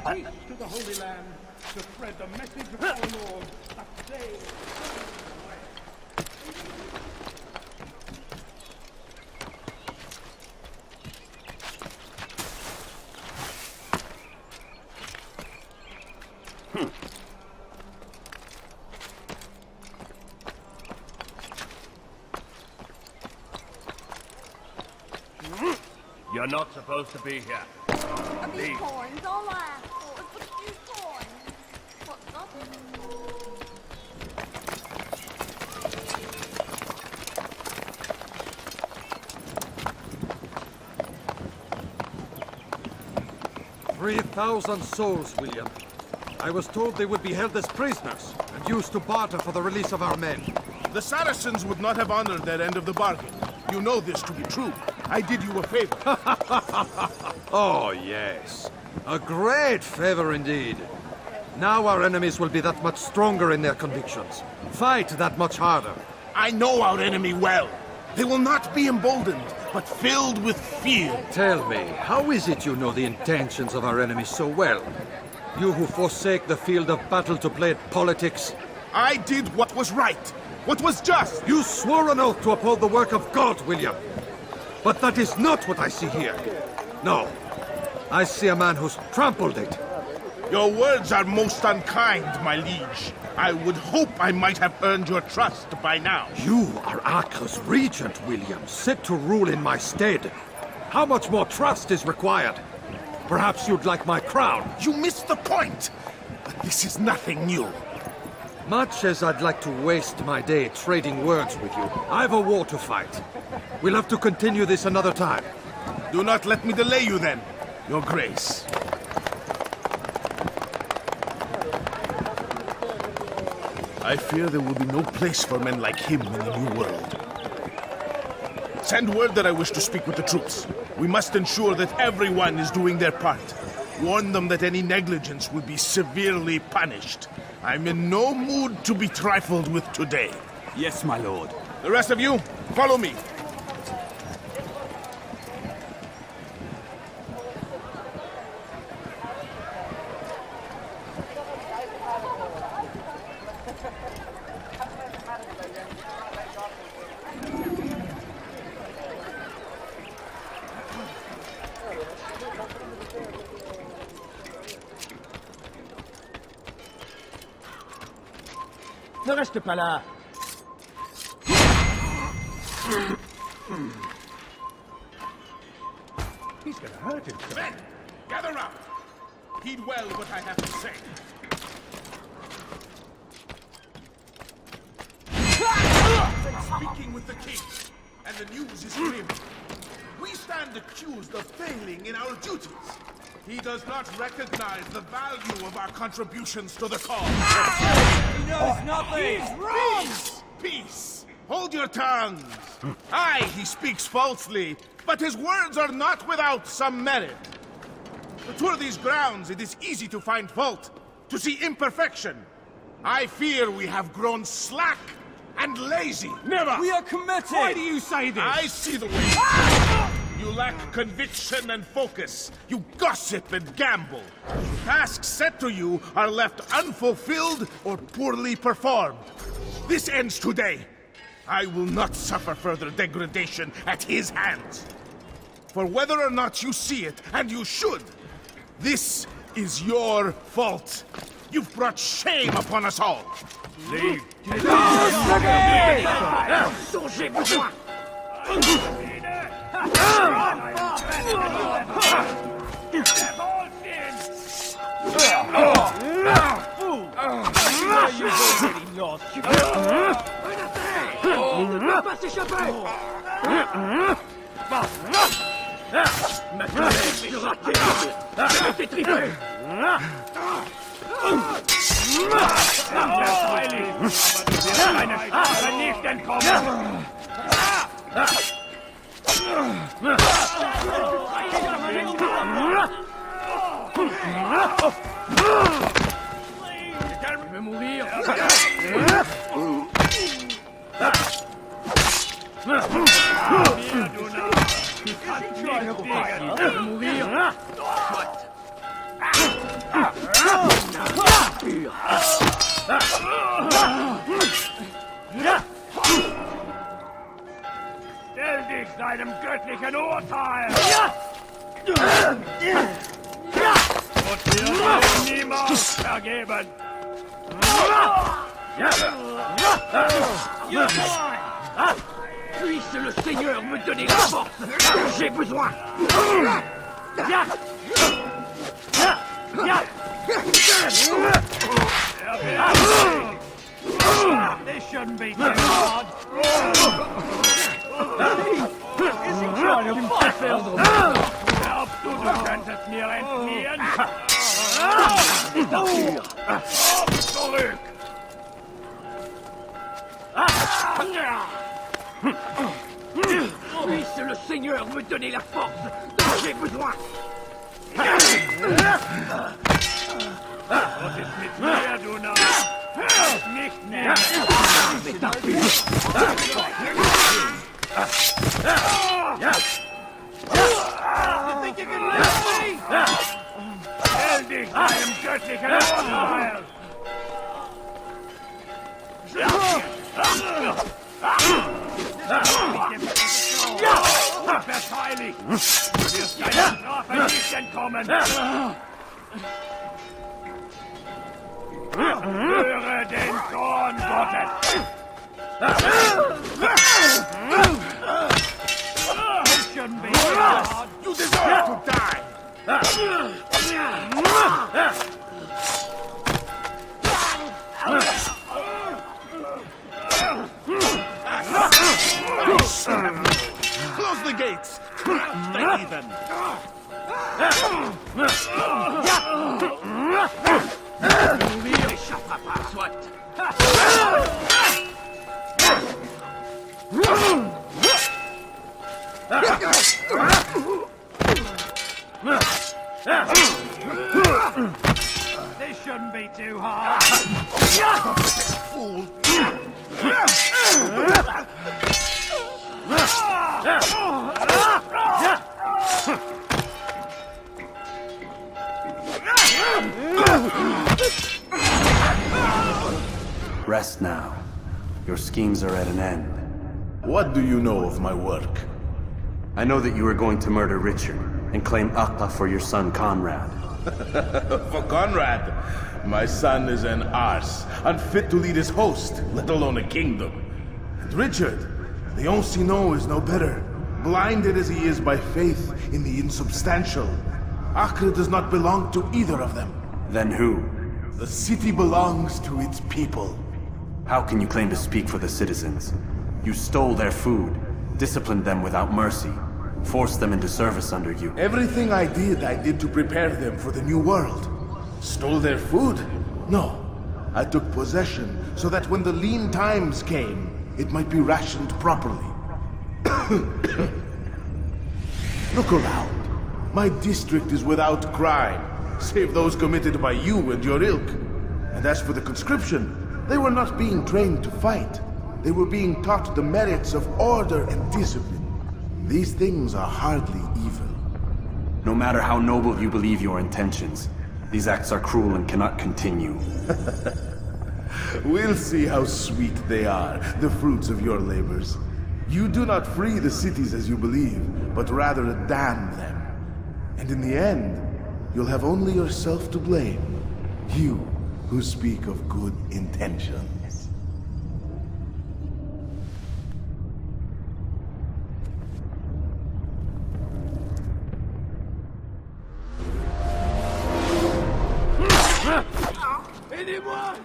[SPEAKER 1] Peace to the Holy Land, to spread the message of our Lord, that they... You're not supposed to be here.
[SPEAKER 3] A few coins, all I asked for is but a few coins. What's that?
[SPEAKER 2] 3,000 souls, William. I was told they would be held as prisoners and used to barter for the release of our men.
[SPEAKER 13] The Saracens would not have honored their end of the bargain. You know this to be true. I did you a favor.
[SPEAKER 2] Oh, yes. A great favor indeed. Now our enemies will be that much stronger in their convictions. Fight that much harder.
[SPEAKER 13] I know our enemy well. They will not be emboldened, but filled with fear.
[SPEAKER 2] Tell me, how is it you know the intentions of our enemies so well? You who forsake the field of battle to play at politics?
[SPEAKER 13] I did what was right, what was just.
[SPEAKER 2] You swore an oath to uphold the work of God, William. But that is not what I see here. No. I see a man who's trampled it.
[SPEAKER 13] Your words are most unkind, my liege. I would hope I might have earned your trust by now.
[SPEAKER 2] You are Acre's regent, William, set to rule in my stead. How much more trust is required? Perhaps you'd like my crown.
[SPEAKER 13] You missed the point. But this is nothing new.
[SPEAKER 2] Much as I'd like to waste my day trading words with you, I've a war to fight. We'll have to continue this another time.
[SPEAKER 13] Do not let me delay you then, Your Grace. I fear there will be no place for men like him in the New World. Send word that I wish to speak with the troops. We must ensure that everyone is doing their part. Warn them that any negligence will be severely punished. I'm in no mood to be trifled with today.
[SPEAKER 11] Yes, my lord.
[SPEAKER 13] The rest of you, follow me.
[SPEAKER 1] Ne reste pas là. He's gonna hurt himself.
[SPEAKER 13] Men, gather round. Heed well what I have to say. Speaking with the king, and the news is grim. We stand accused of failing in our duties. He does not recognize the value of our contributions to the cause.
[SPEAKER 1] He knows nothing! He's wrong!
[SPEAKER 13] Peace! Peace! Hold your tongues! Aye, he speaks falsely, but his words are not without some merit. To these grounds, it is easy to find fault, to see imperfection. I fear we have grown slack and lazy.
[SPEAKER 1] Never! We are committed! Why do you say this?
[SPEAKER 13] I see the way. You lack conviction and focus. You gossip and gamble. Tasks set to you are left unfulfilled or poorly performed. This ends today. I will not suffer further degradation at his hands. For whether or not you see it, and you should, this is your fault. You've brought shame upon us all.
[SPEAKER 1] Leave. Stell dich seinem göttlichen Urteil! Und wir werden niemals vergeben! Puisse le Seigneur me donner la force dont j'ai besoin! This shouldn't be too hard! Is he trying to fulfill them? Glaubst du, du könntest mir entfliehen? Zurück! Puisse le Seigneur me donner la force dont j'ai besoin! Was ist mit mir, du Narr? Nicht mehr! You think you can lift me? Stell dich deinem göttlichen Urteil! Verteidigt! Du wirst deiner Strafe nicht entkommen! Höre den Zorn Gottes! It shouldn't be hard.
[SPEAKER 13] You deserve to die! Close the gates! Crush the heathen!
[SPEAKER 1] N'échappera pas, soit! shouldn't be too hard.
[SPEAKER 13] Fool!
[SPEAKER 10] Rest now. Your schemes are at an end.
[SPEAKER 13] What do you know of my work?
[SPEAKER 10] I know that you are going to murder Richard and claim Akla for your son Conrad.
[SPEAKER 13] For Conrad, my son is an arse, unfit to lead his host, let alone a kingdom. And Richard, the Ancien is no better, blinded as he is by faith in the insubstantial. Acre does not belong to either of them.
[SPEAKER 10] Then who?
[SPEAKER 13] The city belongs to its people.
[SPEAKER 10] How can you claim to speak for the citizens? You stole their food, disciplined them without mercy, forced them into service under you.
[SPEAKER 13] Everything I did to prepare them for the new world. Stole their food? No. I took possession so that when the lean times came, it might be rationed properly. Look around. My district is without crime, save those committed by you and your ilk. And as for the conscription, they were not being trained to fight. They were being taught the merits of order and discipline. These things are hardly evil.
[SPEAKER 10] No matter how noble you believe your intentions, these acts are cruel and cannot continue.
[SPEAKER 13] We'll see how sweet they are, the fruits of your labors. You do not free the cities as you believe, but rather damn them. And in the end, you'll have only yourself to blame. You who speak of good intentions.
[SPEAKER 1] Aidez-moi!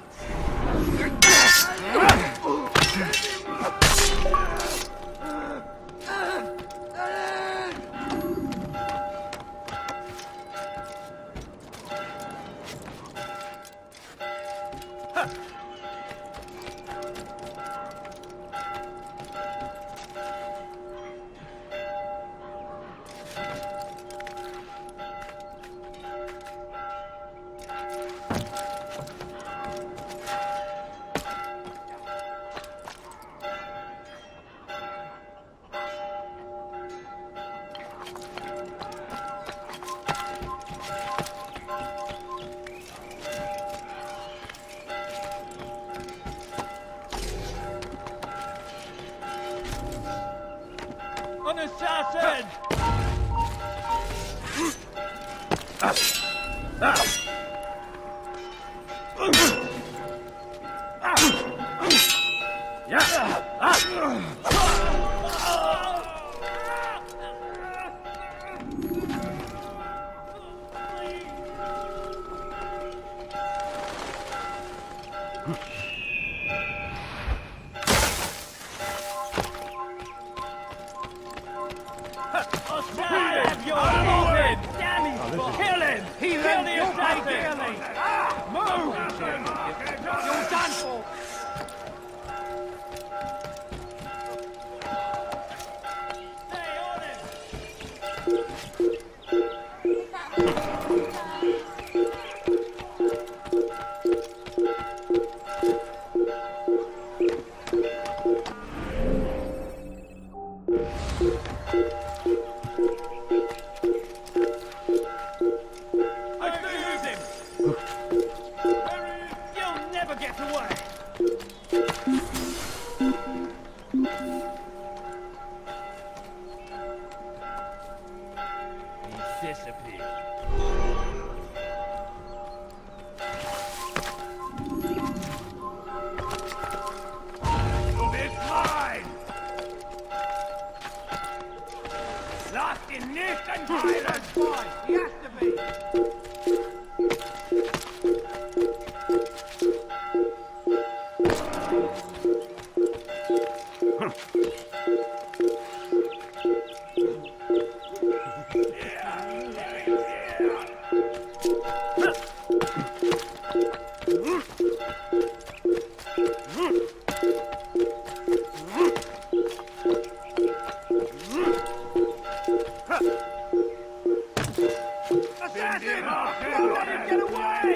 [SPEAKER 1] An assassin! Kill him! Kill the assassin! Move! You're done for! Stay on him! You'll never get away! He disappeared. It's mine! Lost in Nick and Tyler's boy! He has to be! Assassin! Don't let him get away!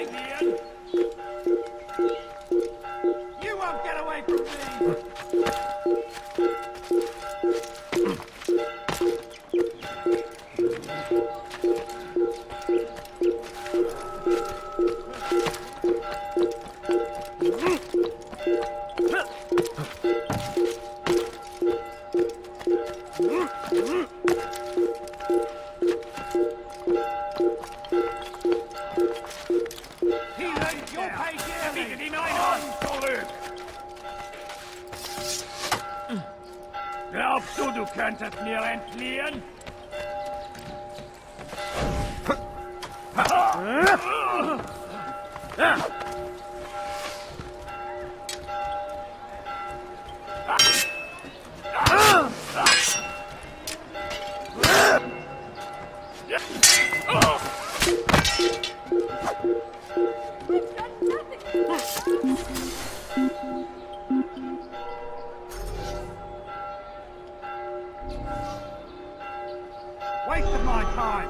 [SPEAKER 1] Glaubst du könntest mir entfliehen? Wasted my time.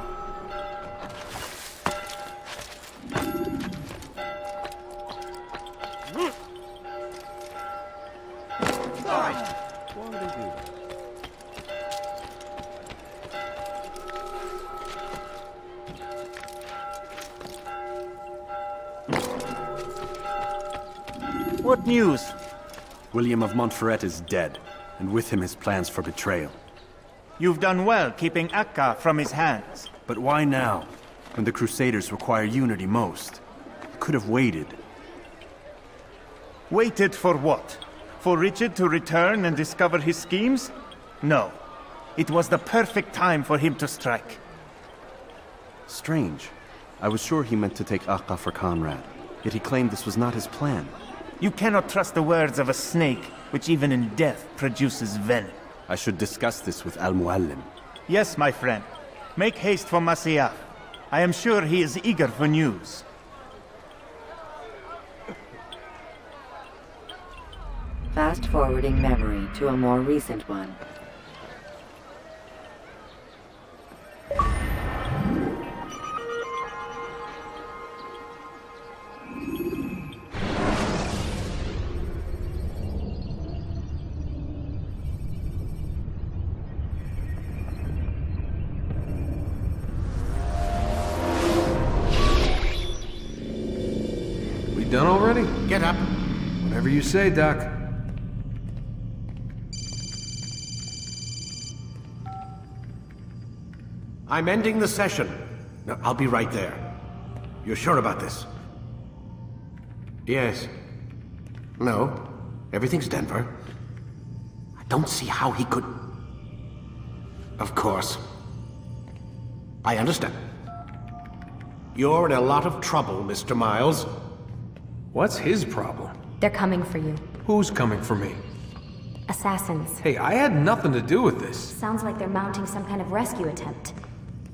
[SPEAKER 12] What news?
[SPEAKER 10] William of Montferrat is dead, and with him his plans for betrayal.
[SPEAKER 12] You've done well keeping Akka from his hands.
[SPEAKER 10] But why now, when the Crusaders require unity most? You could have waited.
[SPEAKER 12] Waited for what? For Richard to return and discover his schemes? No. It was the perfect time for him to strike.
[SPEAKER 10] Strange. I was sure he meant to take Akka for Conrad, yet he claimed this was not his plan.
[SPEAKER 12] You cannot trust the words of a snake, which even in death produces venom.
[SPEAKER 10] I should discuss this with Al-Muallim.
[SPEAKER 12] Yes, my friend. Make haste for Masyaf. I am sure he is eager for news.
[SPEAKER 4] Fast-forwarding memory to a more recent one.
[SPEAKER 2] We done already?
[SPEAKER 8] Get up.
[SPEAKER 2] Whatever you say, Doc.
[SPEAKER 8] I'm ending the session. No, I'll be right there. You're sure about this? Yes. No. Everything's Denver. I don't see how he could... Of course. I understand. You're in a lot of trouble, Mr. Miles.
[SPEAKER 14] What's his problem?
[SPEAKER 15] They're coming for you.
[SPEAKER 14] Who's coming for me?
[SPEAKER 15] Assassins.
[SPEAKER 14] Hey, I had nothing to do with this.
[SPEAKER 15] Sounds like they're mounting some kind of rescue attempt.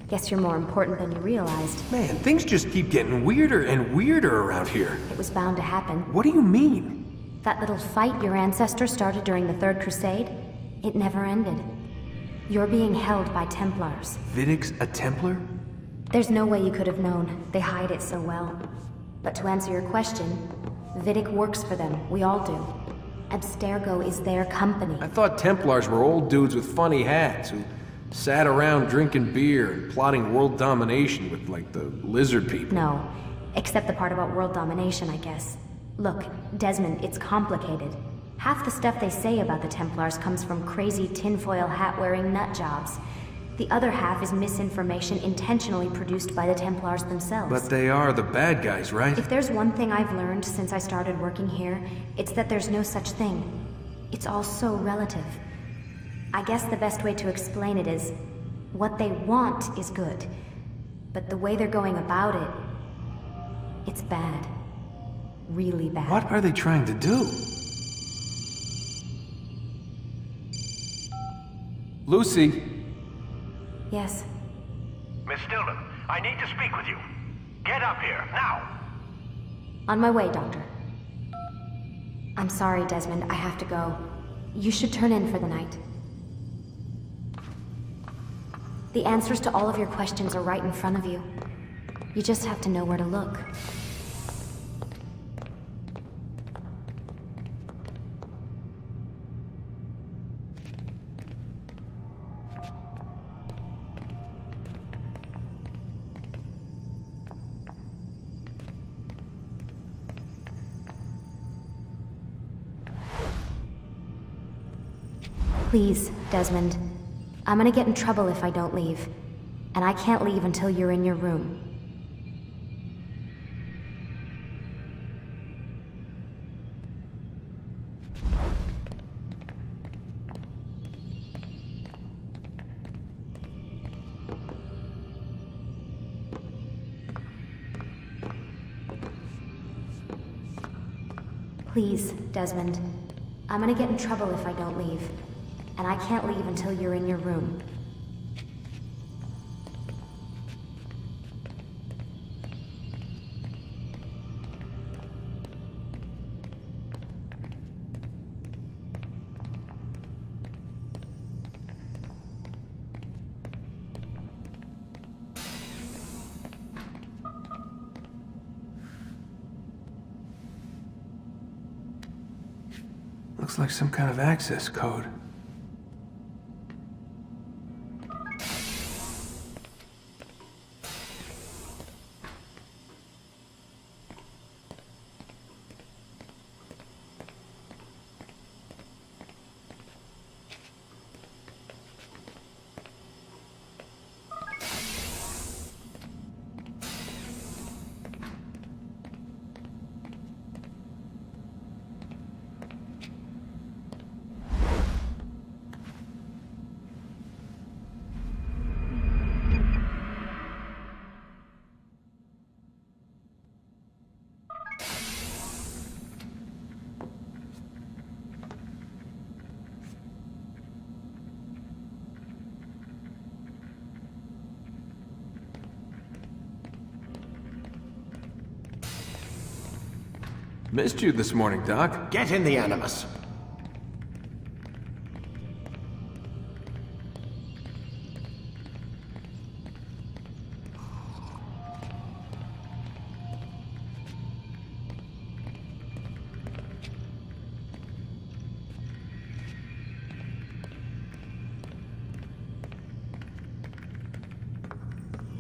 [SPEAKER 15] Guess you're more important than you realized.
[SPEAKER 14] Man, things just keep getting weirder and weirder around here.
[SPEAKER 15] It was bound to happen.
[SPEAKER 14] What do you mean?
[SPEAKER 15] That little fight your ancestors started during the Third Crusade, it never ended. You're being held by Templars.
[SPEAKER 14] Vidic's a Templar?
[SPEAKER 15] There's no way you could have known. They hide it so well. But to answer your question, Vidic works for them. We all do. Abstergo is their company.
[SPEAKER 14] I thought Templars were old dudes with funny hats who sat around drinking beer and plotting world domination with, like, the lizard people.
[SPEAKER 15] No. Except the part about world domination, I guess. Look, Desmond, it's complicated. Half the stuff they say about the Templars comes from crazy tinfoil hat-wearing nut jobs. The other half is misinformation intentionally produced by the Templars themselves.
[SPEAKER 14] But they are the bad guys, right?
[SPEAKER 15] If there's one thing I've learned since I started working here, it's that there's no such thing. It's all so relative. I guess the best way to explain it is, what they want is good. But the way they're going about it, it's bad. Really bad.
[SPEAKER 14] What are they trying to do? Lucy?
[SPEAKER 15] Yes.
[SPEAKER 1] Miss Stillman, I need to speak with you. Get up here, now!
[SPEAKER 15] On my way, Doctor. I'm sorry, Desmond. I have to go. You should turn in for the night. The answers to all of your questions are right in front of you. You just have to know where to look. Please, Desmond. I'm gonna get in trouble if I don't leave. And I can't leave until you're in your room. Please, Desmond. I'm gonna get in trouble if I don't leave. And I can't leave until you're in your room.
[SPEAKER 14] Looks like some kind of access code. Missed you this morning, Doc.
[SPEAKER 8] Get in the Animus.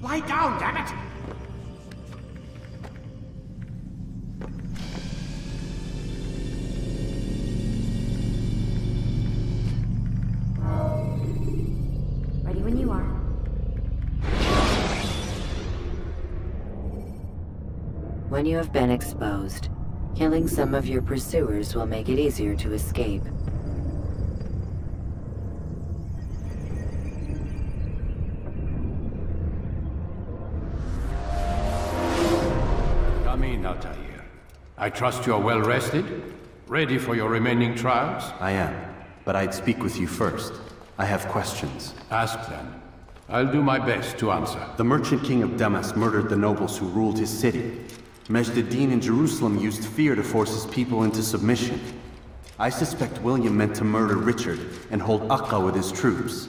[SPEAKER 8] Lie down, damn it!
[SPEAKER 15] Ready when you are.
[SPEAKER 4] When you have been exposed, killing some of your pursuers will make it easier to escape.
[SPEAKER 16] Come in, Altair. I trust you're well rested? Ready for your remaining trials?
[SPEAKER 10] I am, but I'd speak with you first. I have questions.
[SPEAKER 16] Ask then. I'll do my best to answer.
[SPEAKER 10] The merchant king of Damas murdered the nobles who ruled his city. Majd-ad-Din in Jerusalem used fear to force his people into submission. I suspect William meant to murder Richard and hold Akka with his troops.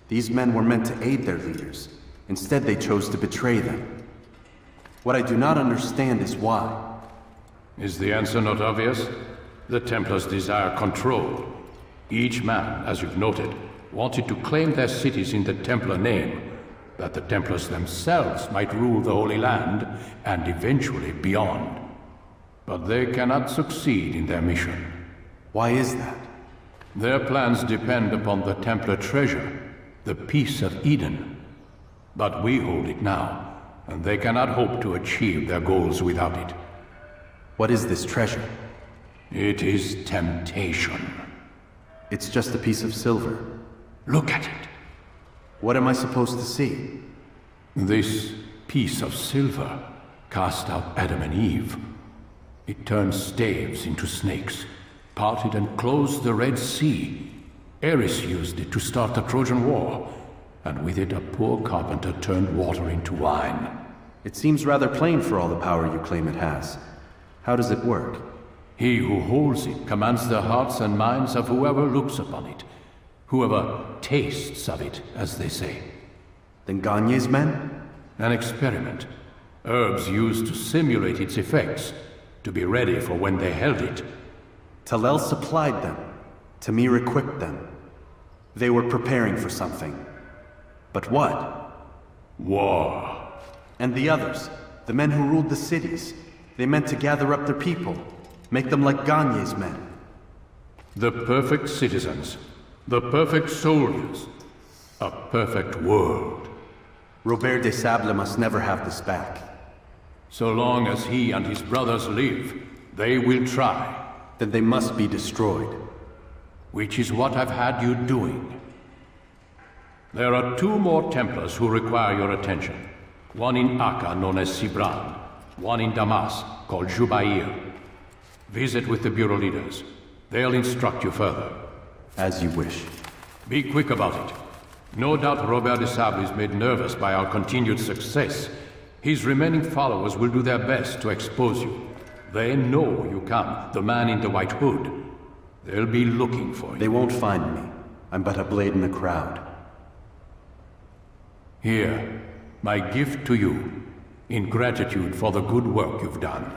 [SPEAKER 10] These men were meant to aid their leaders. Instead, they chose to betray them. What I do not understand is why.
[SPEAKER 16] Is the answer not obvious? The Templars desire control. Each man, as you've noted, wanted to claim their cities in the Templar name, that the Templars themselves might rule the Holy Land and eventually beyond. But they cannot succeed in their mission.
[SPEAKER 10] Why is that?
[SPEAKER 16] Their plans depend upon the Templar treasure, the Peace of Eden. But we hold it now, and they cannot hope to achieve their goals without it.
[SPEAKER 10] What is this treasure?
[SPEAKER 16] It is temptation.
[SPEAKER 10] It's just a piece of silver.
[SPEAKER 16] Look at it.
[SPEAKER 10] What am I supposed to see?
[SPEAKER 16] This piece of silver cast out Adam and Eve. It turned staves into snakes, parted and closed the Red Sea. Eris used it to start the Trojan War, and with it a poor carpenter turned water into wine.
[SPEAKER 10] It seems rather plain for all the power you claim it has. How does it work?
[SPEAKER 16] He who holds it commands the hearts and minds of whoever looks upon it. Whoever tastes of it, as they say.
[SPEAKER 10] Then Gagne's men?
[SPEAKER 16] An experiment. Herbs used to simulate its effects, to be ready for when they held it.
[SPEAKER 10] Talel supplied them. Tamir equipped them. They were preparing for something. But what?
[SPEAKER 16] War.
[SPEAKER 10] And the others, the men who ruled the cities, they meant to gather up their people, make them like Gagne's men.
[SPEAKER 16] The perfect citizens. The perfect soldiers. A perfect world.
[SPEAKER 10] Robert de Sable must never have this back.
[SPEAKER 16] So long as he and his brothers live, they will try.
[SPEAKER 10] Then they must be destroyed.
[SPEAKER 16] Which is what I've had you doing. There are 2 more Templars who require your attention. One in Akka, known as Sibran. One in Damas, called Jubair. Visit with the Bureau leaders. They'll instruct you further.
[SPEAKER 10] As you wish.
[SPEAKER 16] Be quick about it. No doubt Robert de Sable is made nervous by our continued success. His remaining followers will do their best to expose you. They know you come, the man in the white hood. They'll be looking for you.
[SPEAKER 10] They won't find me. I'm but a blade in the crowd.
[SPEAKER 16] Here, my gift to you, in gratitude for the good work you've done.